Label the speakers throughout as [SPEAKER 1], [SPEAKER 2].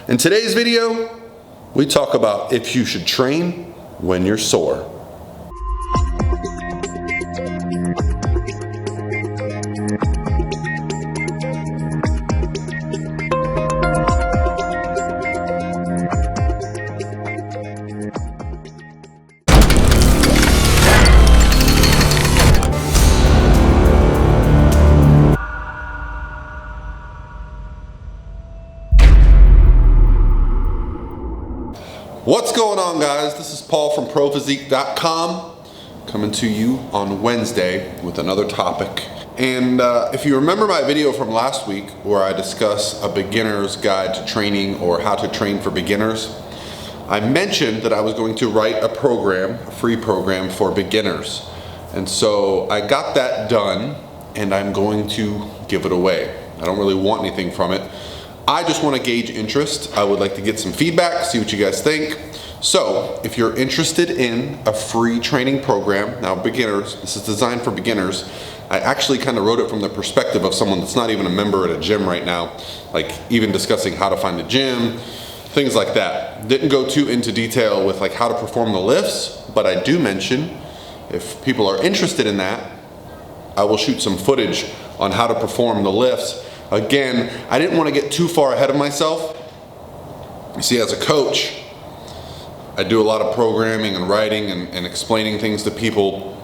[SPEAKER 1] In today's video, we talk about if you should train when you're sore. What's going on, guys? This is Paul from ProPhysique.com coming to you on Wednesday with another topic. And if you remember my video from last week where I discuss a beginner's guide to training or how to train for beginners, I mentioned that I was going to write a program, a free program for beginners. And so I got that done and I'm going to give it away. I don't really want anything from it. I just want to gauge interest. I would like to get some feedback, see what you guys think. So if you're interested in a free training program, now beginners, this is designed for beginners. I actually kind of wrote it from the perspective of someone that's not even a member at a gym right now, like even discussing how to find a gym, things like that. Didn't go too into detail with like how to perform the lifts, but I do mention if people are interested in that, I will shoot some footage on how to perform the lifts. Again, I didn't want to get too far ahead of myself. You see, as a coach, I do a lot of programming and writing and explaining things to people.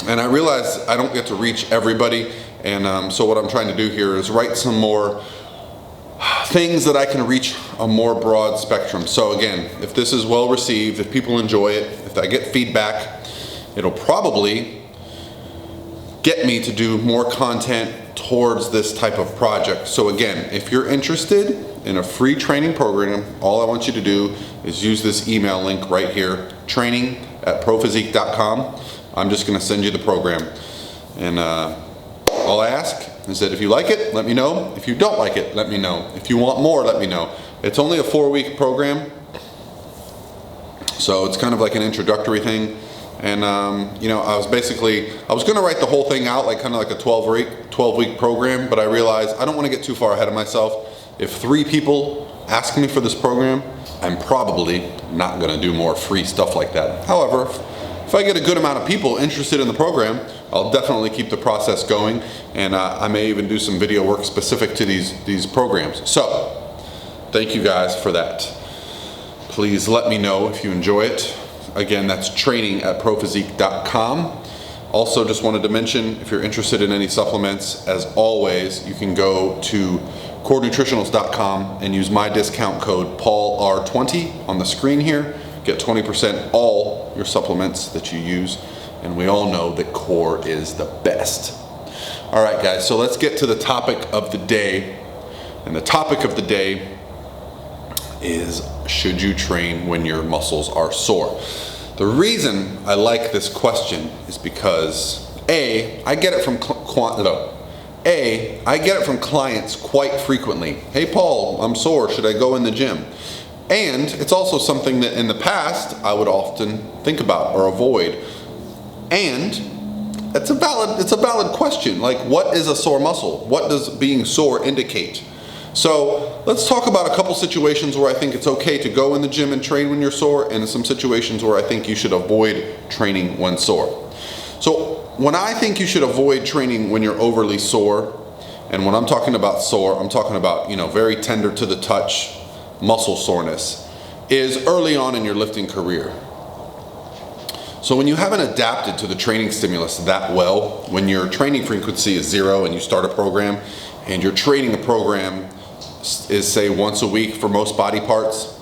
[SPEAKER 1] And I realize I don't get to reach everybody. And so what I'm trying to do here is write some more things that I can reach a more broad spectrum. So again, if this is well received, if people enjoy it, if I get feedback, it'll probably get me to do more content towards this type of project. So again, if you're interested in a free training program, all I want you to do is use this email link right here, training@prophysique.com. I'm just gonna send you the program. And all I ask is that if you like it, let me know. If you don't like it, let me know. If you want more, let me know. It's only a 4-week program, so it's kind of like an introductory thing. And you know, I was gonna write the whole thing out like kind of like a 12-week program, but I realized I don't want to get too far ahead of myself. If 3 people ask me for this program, I'm probably not gonna do more free stuff like that. However, if I get a good amount of people interested in the program, I'll definitely keep the process going, and I may even do some video work specific to these programs. So, thank you guys for that. Please let me know if you enjoy it. Again, that's training@prophysique.com. Also, just wanted to mention, if you're interested in any supplements, as always, you can go to corenutritionals.com and use my discount code PaulR20 on the screen here. Get 20% all your supplements that you use, and we all know that Core is the best. All right, guys, so let's get to the topic of the day. And the topic of the day is, should you train when your muscles are sore? The reason I like this question is because I get it from clients quite frequently. Hey Paul, I'm sore, should I go in the gym? And it's also something that in the past I would often think about or avoid. And it's a valid question. Like, what is a sore muscle? What does being sore indicate? So let's talk about a couple situations where I think it's okay to go in the gym and train when you're sore, and some situations where I think you should avoid training when sore. So when I think you should avoid training when you're overly sore, and when I'm talking about sore, I'm talking about, you know, very tender to the touch muscle soreness, is early on in your lifting career. So when you haven't adapted to the training stimulus that well, when your training frequency is 0 and you start a program, and you're training a program is say once a week for most body parts,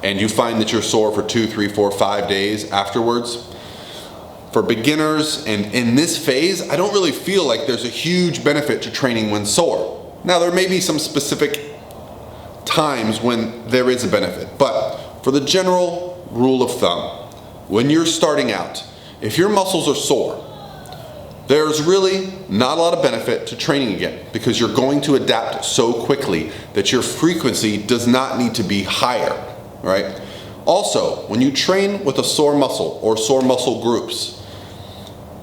[SPEAKER 1] and you find that you're sore for 2, 3, 4, 5 days afterwards. For beginners and in this phase, I don't really feel like there's a huge benefit to training when sore. Now there may be some specific times when there is a benefit, but for the general rule of thumb, when you're starting out, if your muscles are sore, there's really not a lot of benefit to training again, because you're going to adapt so quickly that your frequency does not need to be higher, right? Also, when you train with a sore muscle or sore muscle groups,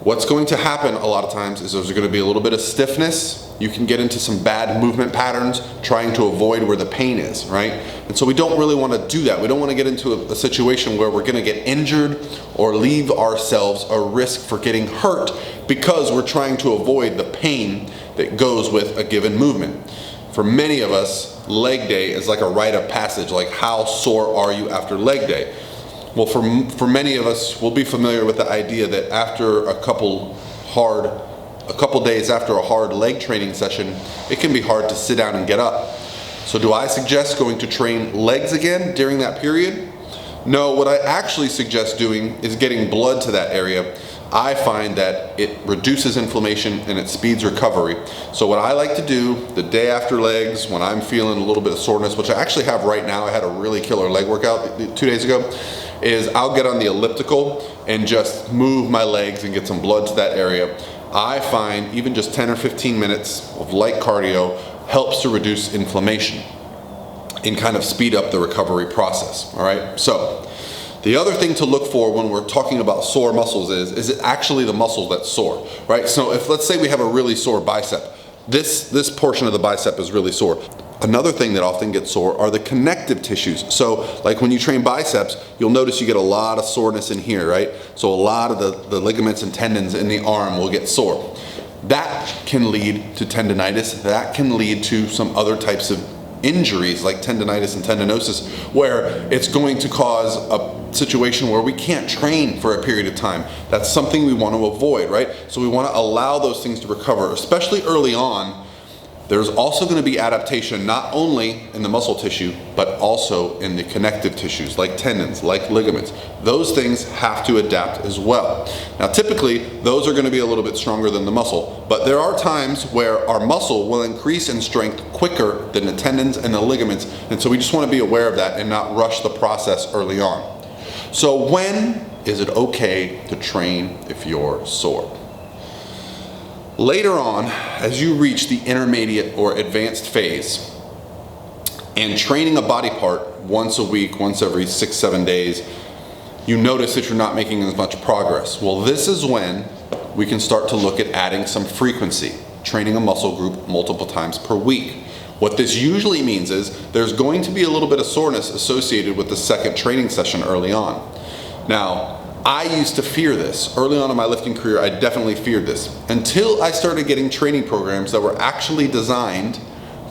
[SPEAKER 1] What's going to happen a lot of times is there's going to be a little bit of stiffness. You can get into some bad movement patterns trying to avoid where the pain is, right? And so we don't really want to do that. We don't want to get into a situation where we're going to get injured or leave ourselves a risk for getting hurt because we're trying to avoid the pain that goes with a given movement. For many of us, leg day is like a rite of passage, like how sore are you after leg day? Well, for many of us, we'll be familiar with the idea that after a couple days after a hard leg training session, it can be hard to sit down and get up. So do I suggest going to train legs again during that period? No, what I actually suggest doing is getting blood to that area. I find that it reduces inflammation and it speeds recovery. So what I like to do the day after legs, when I'm feeling a little bit of soreness, which I actually have right now, I had a really killer leg workout 2 days ago, is I'll get on the elliptical and just move my legs and get some blood to that area. I find even just 10 or 15 minutes of light cardio helps to reduce inflammation and kind of speed up the recovery process, all right? So the other thing to look for when we're talking about sore muscles is it actually the muscle that's sore, right? So if, let's say we have a really sore bicep, this portion of the bicep is really sore. Another thing that often gets sore are the connective tissues. So like when you train biceps, you'll notice you get a lot of soreness in here, right? So a lot of the ligaments and tendons in the arm will get sore. That can lead to tendinitis. That can lead to some other types of injuries like tendinitis and tendinosis, where it's going to cause a situation where we can't train for a period of time. That's something we want to avoid, right? So we want to allow those things to recover, especially early on. There's also going to be adaptation not only in the muscle tissue, but also in the connective tissues like tendons, like ligaments. Those things have to adapt as well. Now typically, those are going to be a little bit stronger than the muscle, but there are times where our muscle will increase in strength quicker than the tendons and the ligaments, and so we just want to be aware of that and not rush the process early on. So when is it okay to train if you're sore? Later on, as you reach the intermediate or advanced phase, and training a body part once a week, once every 6-7 days, you notice that you're not making as much progress. Well, this is when we can start to look at adding some frequency, training a muscle group multiple times per week. What this usually means is there's going to be a little bit of soreness associated with the second training session early on. Now, I used to fear this. Early on in my lifting career, I definitely feared this until I started getting training programs that were actually designed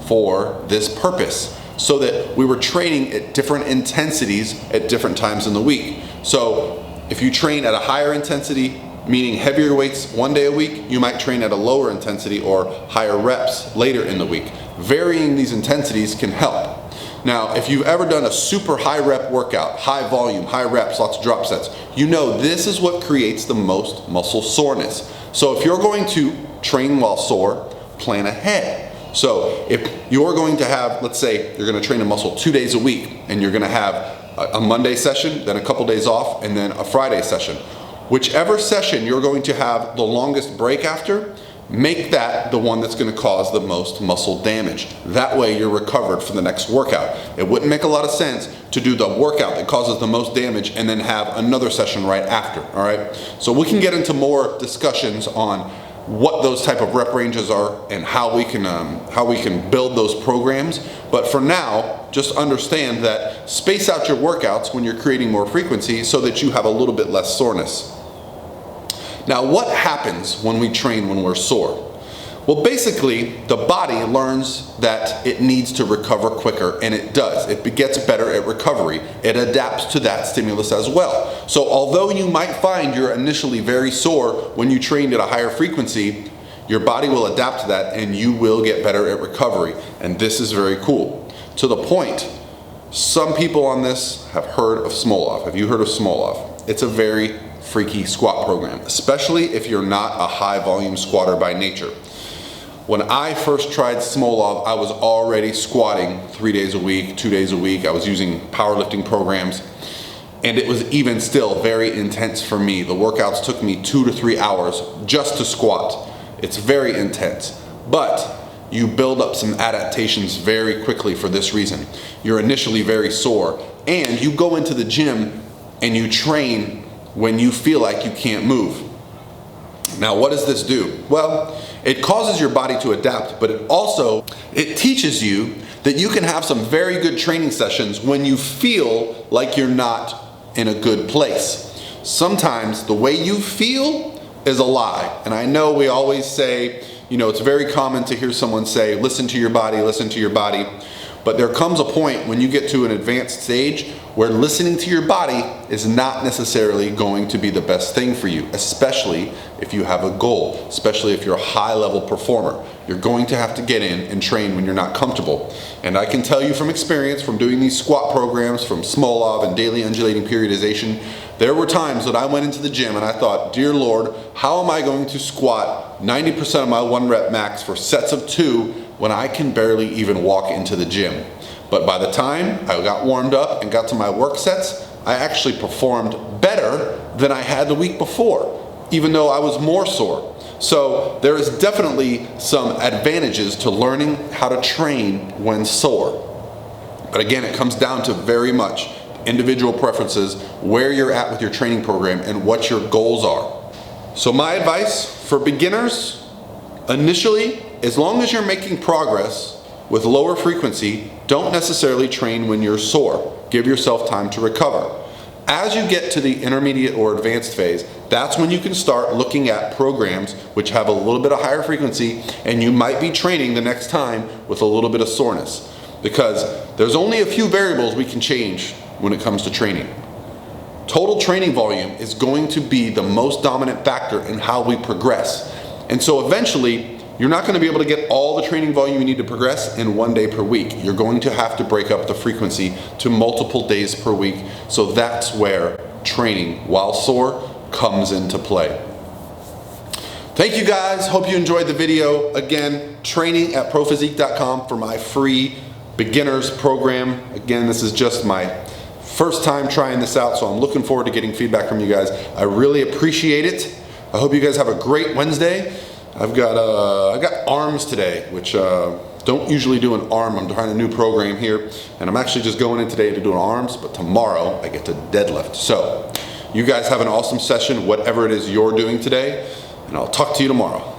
[SPEAKER 1] for this purpose, so that we were training at different intensities at different times in the week. So if you train at a higher intensity, meaning heavier weights one day a week, you might train at a lower intensity or higher reps later in the week. Varying these intensities can help. Now, if you've ever done a super high rep workout, high volume, high reps, lots of drop sets, you know this is what creates the most muscle soreness. So if you're going to train while sore, plan ahead. So if you're going to have, let's say you're going to train a muscle 2 days a week, and you're going to have a Monday session, then a couple days off, and then a Friday session. Whichever session you're going to have the longest break after, make that the one that's going to cause the most muscle damage. That way you're recovered for the next workout. It wouldn't make a lot of sense to do the workout that causes the most damage and then have another session right after, all right? So we can get into more discussions on what those type of rep ranges are and how we can build those programs. But for now, just understand that space out your workouts when you're creating more frequency so that you have a little bit less soreness. Now, what happens when we train when we're sore? Well, basically, the body learns that it needs to recover quicker, and it does. It gets better at recovery. It adapts to that stimulus as well. So although you might find you're initially very sore when you trained at a higher frequency, your body will adapt to that and you will get better at recovery. And this is very cool. To the point, some people on this have heard of Smolov. Have you heard of Smolov? It's a very freaky squat program, especially if you're not a high volume squatter by nature. When I first tried Smolov, I was already squatting 3 days a week, 2 days a week. I was using powerlifting programs, and it was even still very intense for me. The workouts took me 2 to 3 hours just to squat. It's very intense, but you build up some adaptations very quickly for this reason. You're initially very sore, and you go into the gym and you train when you feel like you can't move. Now, what does this do? Well, it causes your body to adapt, but it teaches you that you can have some very good training sessions when you feel like you're not in a good place. Sometimes the way you feel is a lie. And I know we always say, it's very common to hear someone say, listen to your body, listen to your body. But there comes a point when you get to an advanced stage where listening to your body is not necessarily going to be the best thing for you, especially if you have a goal, especially if you're a high-level performer. You're going to have to get in and train when you're not comfortable. And I can tell you from experience, from doing these squat programs, from Smolov and daily undulating periodization, there were times that I went into the gym and I thought, dear Lord, how am I going to squat 90% of my 1 rep max for sets of 2 when I can barely even walk into the gym? But by the time I got warmed up and got to my work sets, I actually performed better than I had the week before, even though I was more sore. So there is definitely some advantages to learning how to train when sore. But again, it comes down to very much individual preferences, where you're at with your training program and what your goals are. So my advice for beginners, initially, as long as you're making progress with lower frequency, don't necessarily train when you're sore. Give yourself time to recover. As you get to the intermediate or advanced phase, that's when you can start looking at programs which have a little bit of higher frequency, and you might be training the next time with a little bit of soreness, because there's only a few variables we can change when it comes to training. Total training volume is going to be the most dominant factor in how we progress. And so eventually, you're not going to be able to get all the training volume you need to progress in 1 day per week. You're going to have to break up the frequency to multiple days per week. So that's where training while sore comes into play. Thank you guys. Hope you enjoyed the video. Again, training at prophysique.com for my free beginners program. Again, this is just my first time trying this out, so I'm looking forward to getting feedback from you guys. I really appreciate it. I hope you guys have a great Wednesday. I got arms today, which don't usually do an arm. I'm trying a new program here, and I'm actually just going in today to do an arms, but tomorrow I get to deadlift. So you guys have an awesome session, whatever it is you're doing today, and I'll talk to you tomorrow.